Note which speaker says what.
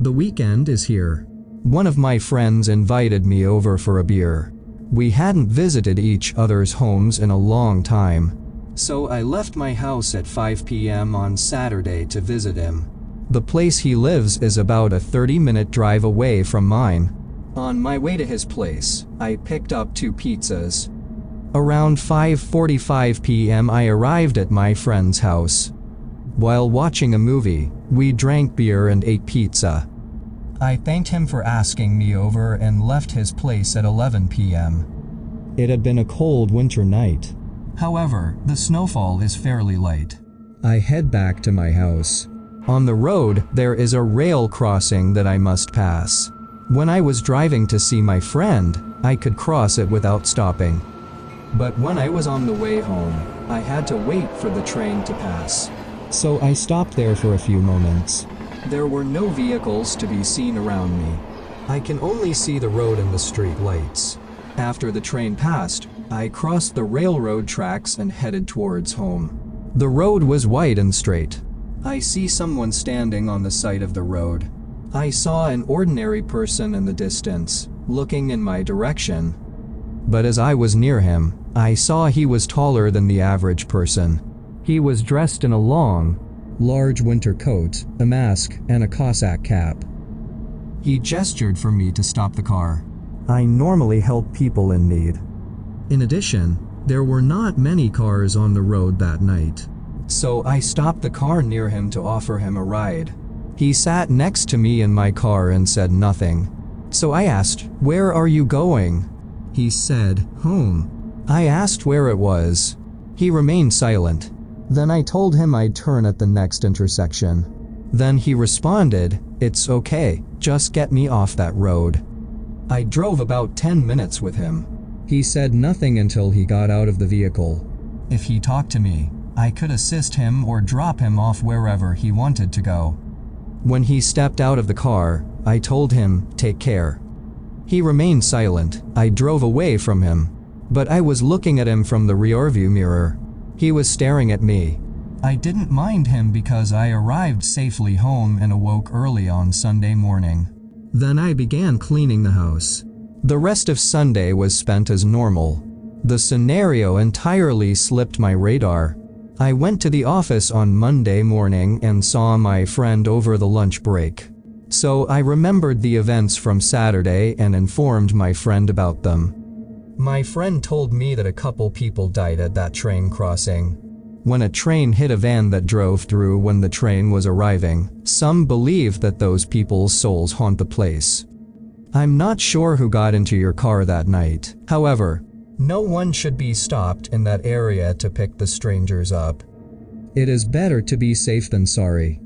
Speaker 1: The weekend is here. One of my friends invited me over for a beer. We hadn't visited each other's homes in a long time. So I left my house at 5 p.m. on Saturday to visit him. The place he lives is about a 30-minute drive away from mine. On my way to his place, I picked up 2 pizzas. Around 5:45 p.m. I arrived at my friend's house. While watching a movie, we drank beer and ate pizza. I thanked him for asking me over and left his place at 11 p.m. It had been a cold winter night. However, the snowfall is fairly light. I head back to my house. On the road, there is a rail crossing that I must pass. When I was driving to see my friend, I could cross it without stopping. But when I was on the way home, I had to wait for the train to pass. So I stopped there for a few moments. There were no vehicles to be seen around me. I can only see the road and the street lights. After the train passed, I crossed the railroad tracks and headed towards home. The road was wide and straight. I see someone standing on the side of the road. I saw an ordinary person in the distance, looking in my direction. But as I was near him, I saw he was taller than the average person. He was dressed in a long, large winter coat, a mask, and a Cossack cap. He gestured for me to stop the car. I normally help people in need. In addition, there were not many cars on the road that night. So I stopped the car near him to offer him a ride. He sat next to me in my car and said nothing. So I asked, "Where are you going?" He said, "Home." I asked where it was. He remained silent. Then I told him I'd turn at the next intersection. Then he responded, "It's okay, just get me off that road." I drove about 10 minutes with him. He said nothing until he got out of the vehicle. If he talked to me, I could assist him or drop him off wherever he wanted to go. When he stepped out of the car, I told him, "Take care." He remained silent. I drove away from him. But I was looking at him from the rearview mirror. He was staring at me. I didn't mind him because I arrived safely home and awoke early on Sunday morning. Then I began cleaning the house. The rest of Sunday was spent as normal. The scenario entirely slipped my radar. I went to the office on Monday morning and saw my friend over the lunch break. So I remembered the events from Saturday and informed my friend about them. My friend told me that a couple people died at that train crossing. When a train hit a van that drove through when the train was arriving, some believe that those people's souls haunt the place. I'm not sure who got into your car that night. However, no one should be stopped in that area to pick the strangers up. It is better to be safe than sorry.